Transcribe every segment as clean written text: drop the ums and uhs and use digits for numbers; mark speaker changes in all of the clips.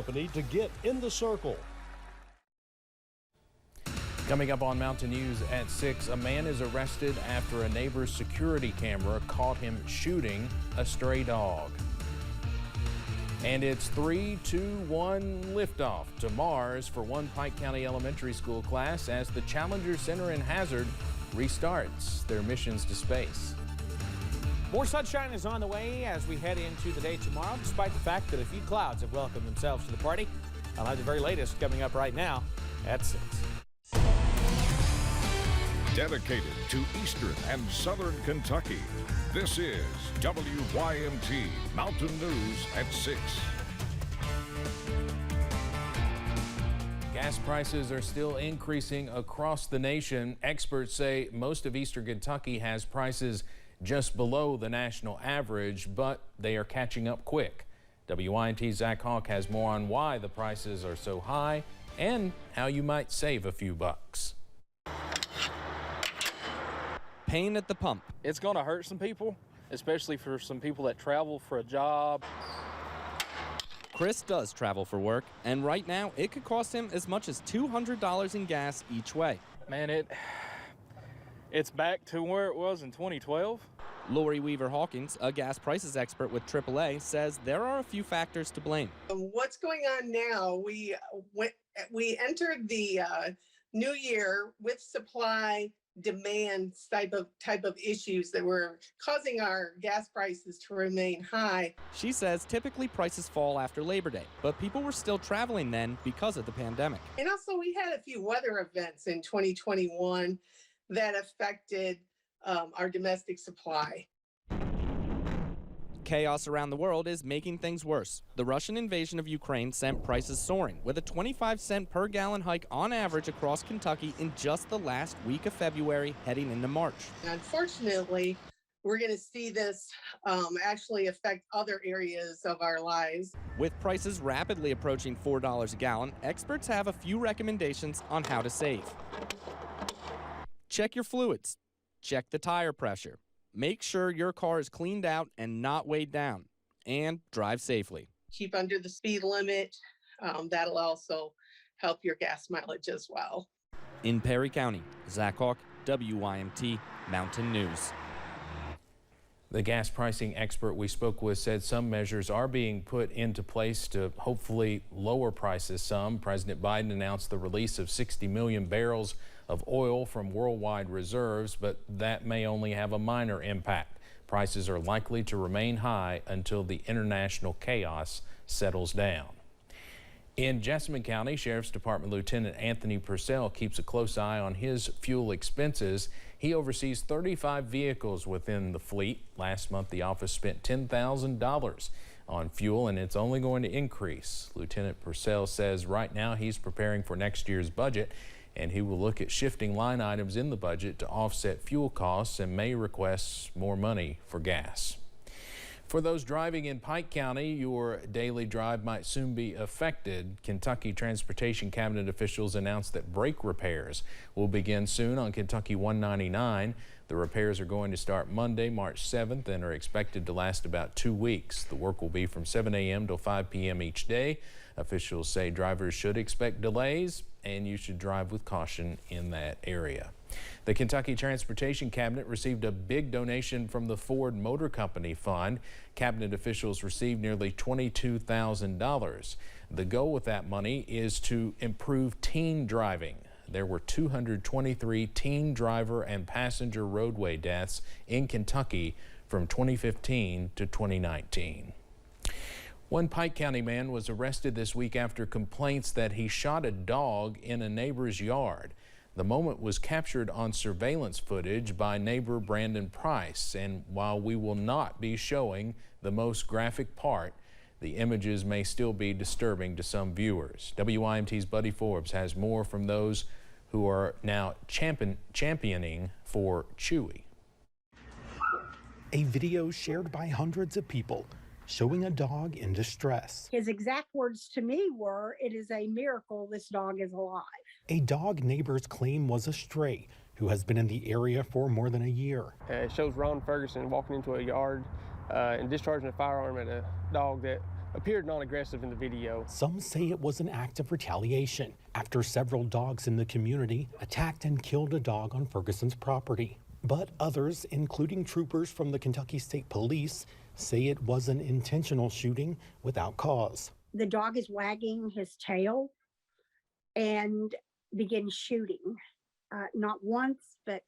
Speaker 1: company to get in the circle.
Speaker 2: Coming up on Mountain News at 6, a man is arrested after a neighbor's security camera caught him shooting a stray dog. And it's 3, 2, 1 liftoff to Mars for one Pike County Elementary School class as the Challenger Center in Hazard restarts their missions to space.
Speaker 3: More sunshine is on the way as we head into the day tomorrow, despite the fact that a few clouds have welcomed themselves to the party. I'll have the very latest coming up right now at 6.
Speaker 4: Dedicated to Eastern and Southern Kentucky, this is WYMT Mountain News at 6.
Speaker 2: Gas prices are still increasing across the nation. Experts say most of Eastern Kentucky has prices just below the national average, but they are catching up quick. WYMT's Zach Hawk has more on why the prices are so high and how you might save a few bucks.
Speaker 5: Pain at the pump.
Speaker 6: It's going to hurt some people, especially for some people that travel for a job.
Speaker 5: Chris does travel for work, and right now it could cost him as much as $200 in gas each way.
Speaker 6: Man, it's back to where it was in 2012.
Speaker 5: Lori Weaver-Hawkins, a gas prices expert with AAA, says there are a few factors to blame.
Speaker 7: What's going on now, we entered the new year with supply demand type of issues that were causing our gas prices to remain high.
Speaker 5: She says typically prices fall after Labor Day, but people were still traveling then because of the pandemic.
Speaker 7: And also we had a few weather events in 2021 that affected our domestic supply.
Speaker 5: Chaos around the world is making things worse. The Russian invasion of Ukraine sent prices soaring, with a 25-cent per gallon hike on average across Kentucky in just the last week of February, heading into March.
Speaker 7: Unfortunately, we're going to see this actually affect other areas of our lives.
Speaker 5: With prices rapidly approaching $4 a gallon, experts have a few recommendations on how to save. Check your fluids. Check the tire pressure. Make sure your car is cleaned out and not weighed down. And drive safely.
Speaker 7: Keep under the speed limit. That'll also help your gas mileage as well.
Speaker 5: In Perry County, Zach Hawk, WYMT Mountain News.
Speaker 2: The gas pricing expert we spoke with said some measures are being put into place to hopefully lower prices some. President Biden announced the release of 60 million barrels of oil from worldwide reserves, but that may only have a minor impact. Prices are likely to remain high until the international chaos settles down. In Jessamine County, Sheriff's Department Lieutenant Anthony Purcell keeps a close eye on his fuel expenses. He oversees 35 vehicles within the fleet. Last month, the office spent $10,000 on fuel, and it's only going to increase. Lieutenant Purcell says right now he's preparing for next year's budget, and he will look at shifting line items in the budget to offset fuel costs and may request more money for gas. For those driving in Pike County, your daily drive might soon be affected. Kentucky Transportation Cabinet officials announced that brake repairs will begin soon on Kentucky 199. The repairs are going to start Monday, March 7th, and are expected to last about 2 weeks. The work will be from 7 a.m. till 5 p.m. each day. Officials say drivers should expect delays, and you should drive with caution in that area. The Kentucky Transportation Cabinet received a big donation from the Ford Motor Company Fund. Cabinet officials received nearly $22,000. The goal with that money is to improve teen driving. There were 223 teen driver and passenger roadway deaths in Kentucky from 2015 to 2019. One Pike County man was arrested this week after complaints that he shot a dog in a neighbor's yard. The moment was captured on surveillance footage by neighbor Brandon Price, and while we will not be showing the most graphic part, the images may still be disturbing to some viewers. WYMT's Buddy Forbes has more from those who are now championing for Chewy.
Speaker 8: A video shared by hundreds of people showing a dog in distress.
Speaker 9: His exact words to me were, "It is a miracle this dog is alive."
Speaker 8: A dog neighbors claim was a stray who has been in the area for more than a year.
Speaker 10: It shows Ron Ferguson walking into a yard and discharging a firearm at a dog that appeared non-aggressive in the video.
Speaker 8: Some say it was an act of retaliation after several dogs in the community attacked and killed a dog on Ferguson's property. But others, including troopers from the Kentucky State Police, say it was an intentional shooting without cause.
Speaker 9: The dog is wagging his tail and begins shooting, not once, but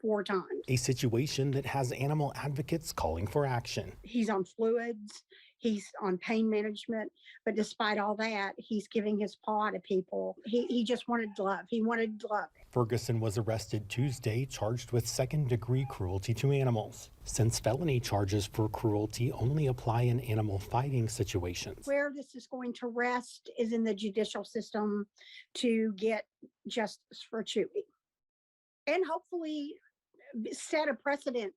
Speaker 9: 4 times.
Speaker 8: A situation that has animal advocates calling for action.
Speaker 9: He's on fluids, he's on pain management, but despite all that, he's giving his paw to people. He just wanted love. He wanted love.
Speaker 8: Ferguson was arrested Tuesday, charged with second-degree cruelty to animals. Since felony charges for cruelty only apply in animal fighting situations.
Speaker 9: Where this is going to rest is in the judicial system to get justice for Chewy. And hopefully set a precedent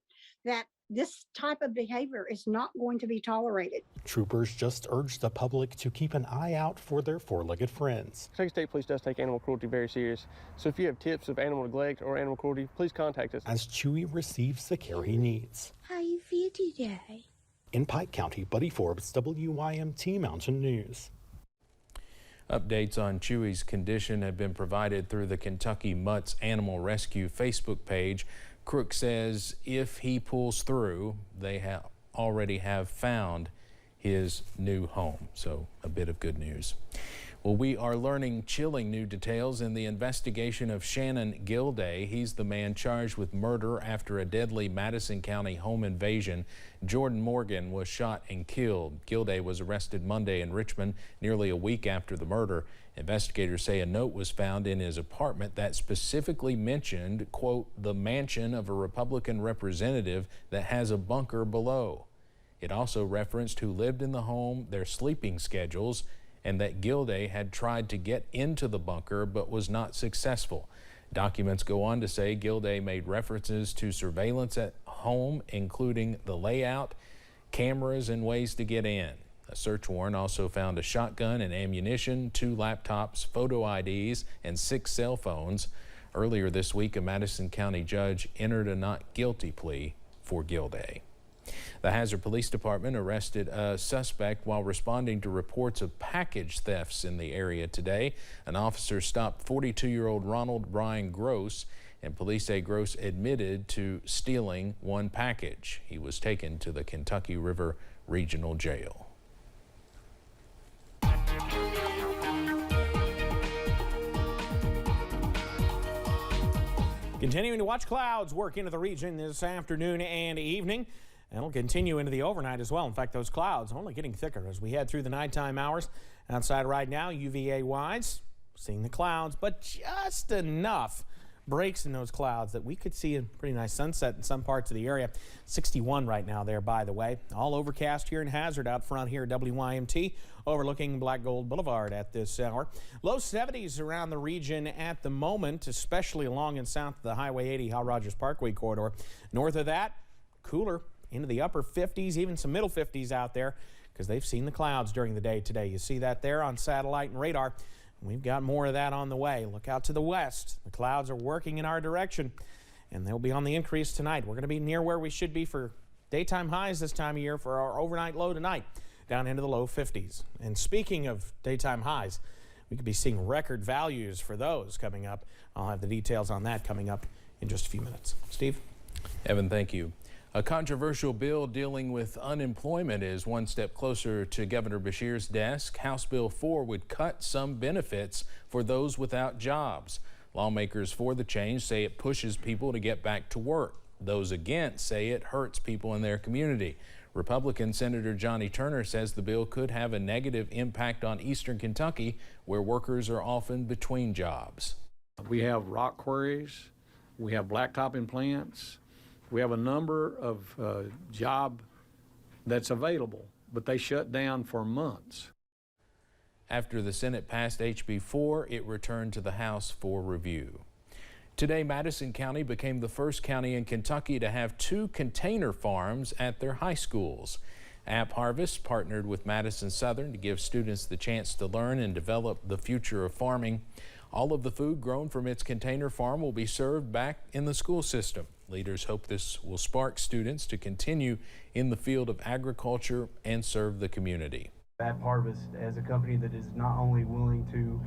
Speaker 9: that this type of behavior is not going to be tolerated.
Speaker 8: Troopers just urged the public to keep an eye out for their four-legged friends.
Speaker 10: Kentucky State Police does take animal cruelty very serious. So if you have tips of animal neglect or animal cruelty, please contact us.
Speaker 8: As Chewy receives the care he needs.
Speaker 9: How you feel today?
Speaker 8: In Pike County, Buddy Forbes, WYMT Mountain News.
Speaker 2: Updates on Chewy's condition have been provided through the Kentucky Mutts Animal Rescue Facebook page. Crook says if he pulls through, they already have found his new home. So a bit of good news. Well, we are learning chilling new details in the investigation of Shannon Gilday. He's the man charged with murder after a deadly Madison County home invasion. Jordan Morgan was shot and killed. Gilday was arrested Monday in Richmond, nearly a week after the murder. Investigators say a note was found in his apartment that specifically mentioned, quote, the mansion of a Republican representative that has a bunker below. It also referenced who lived in the home, their sleeping schedules, and that Gilday had tried to get into the bunker but was not successful. Documents go on to say Gilday made references to surveillance at home, including the layout, cameras, and ways to get in. A search warrant also found a shotgun and ammunition, 2 laptops, photo IDs, and 6 cell phones. Earlier this week, a Madison County judge entered a not guilty plea for Gilday. The Hazard Police Department arrested a suspect while responding to reports of package thefts in the area today. An officer stopped 42-year-old Ronald Brian Gross, and police say Gross admitted to stealing 1 package. He was taken to the Kentucky River Regional Jail.
Speaker 3: Continuing to watch clouds work into the region this afternoon and evening. And it'll continue into the overnight as well. In fact, those clouds only getting thicker as we head through the nighttime hours. Outside right now, UVA-wise, seeing the clouds, but just enough breaks in those clouds that we could see a pretty nice sunset in some parts of the area. 61 right now there, by the way. All overcast here in Hazard out front here at WYMT, overlooking Black Gold Boulevard at this hour. Low 70s around the region at the moment, especially along and south of the Highway 80 Hal Rogers Parkway corridor. North of that, cooler into the upper 50s, even some middle 50s out there because they've seen the clouds during the day today. You see that there on satellite and radar. We've got more of that on the way. Look out to the west. The clouds are working in our direction, and they'll be on the increase tonight. We're going to be near where we should be for daytime highs this time of year for our overnight low tonight, down into the low 50s. And speaking of daytime highs, we could be seeing record values for those coming up. I'll have the details on that coming up in just a few minutes. Steve?
Speaker 2: Evan, thank you. A controversial bill dealing with unemployment is one step closer to Governor Beshear's desk. House Bill 4 would cut some benefits for those without jobs. Lawmakers for the change say it pushes people to get back to work. Those against say it hurts people in their community. Republican Senator Johnny Turner says the bill could have a negative impact on eastern Kentucky, where workers are often between jobs.
Speaker 11: We have rock quarries, we have blacktopping plants. We have a number of job that's available, but they shut down for months.
Speaker 2: After the Senate passed HB 4, it returned to the House for review. Today, Madison County became the first county in Kentucky to have 2 container farms at their high schools. App Harvest partnered with Madison Southern to give students the chance to learn and develop the future of farming. All of the food grown from its container farm will be served back in the school system. Leaders hope this will spark students to continue in the field of agriculture and serve the community.
Speaker 12: Bad part of us as a company that is not only willing to,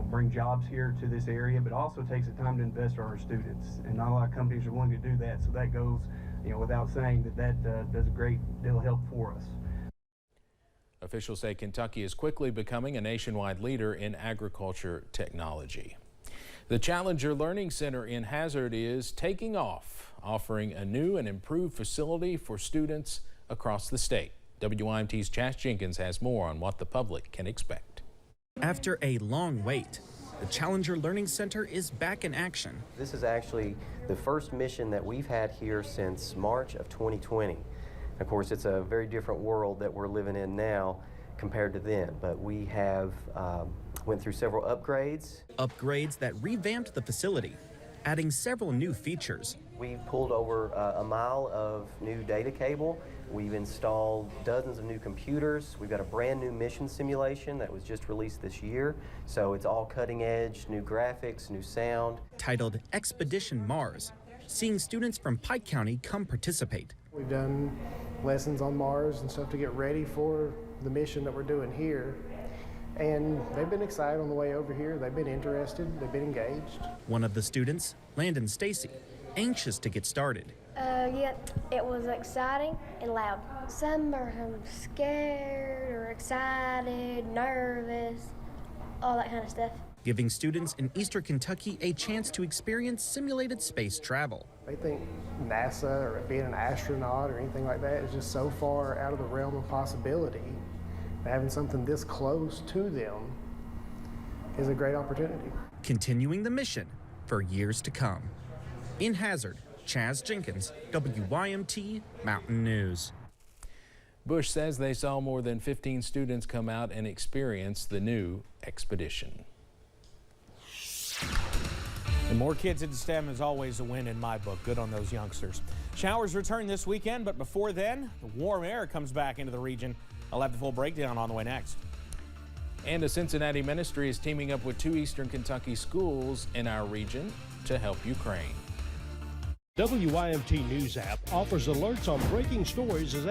Speaker 12: bring jobs here to this area, but also takes the time to invest in our students. And not a lot of companies are willing to do that. So that goes, without saying that does a great deal of help for us.
Speaker 2: Officials say Kentucky is quickly becoming a nationwide leader in agriculture technology. The Challenger Learning Center in Hazard is taking off, offering a new and improved facility for students across the state. WYMT's Chas Jenkins has more on what the public can expect.
Speaker 13: After a long wait, the Challenger Learning Center is back in action.
Speaker 14: This is actually the first mission that we've had here since March of 2020. Of course, it's a very different world that we're living in now compared to then, but we have went through several upgrades.
Speaker 13: Upgrades that revamped the facility, adding several new features.
Speaker 14: We pulled over a mile of new data cable. We've installed dozens of new computers. We've got a brand new mission simulation that was just released this year. So it's all cutting edge, new graphics, new sound.
Speaker 13: Titled Expedition Mars, seeing students from Pike County come participate.
Speaker 15: We've done lessons on Mars and stuff to get ready for the mission that we're doing here. And they've been excited on the way over here. They've been interested, they've been engaged.
Speaker 13: One of the students, Landon Stacy, anxious to get started.
Speaker 16: Yeah, it was exciting and loud. Some are scared or excited, nervous, all that kind of stuff.
Speaker 13: Giving students in Eastern Kentucky a chance to experience simulated space travel.
Speaker 15: They think NASA or being an astronaut or anything like that is just so far out of the realm of possibility. Having something this close to them is a great opportunity.
Speaker 13: Continuing the mission for years to come. In Hazard, Chas Jenkins, WYMT Mountain News.
Speaker 2: Bush says they saw more than 15 students come out and experience the new expedition.
Speaker 3: And more kids in STEM is always a win in my book. Good on those youngsters. Showers return this weekend, but before then, the warm air comes back into the region. I'll have the full breakdown on the way next.
Speaker 2: And a Cincinnati ministry is teaming up with 2 Eastern Kentucky schools in our region to help Ukraine.
Speaker 1: WYMT News app offers alerts on breaking stories as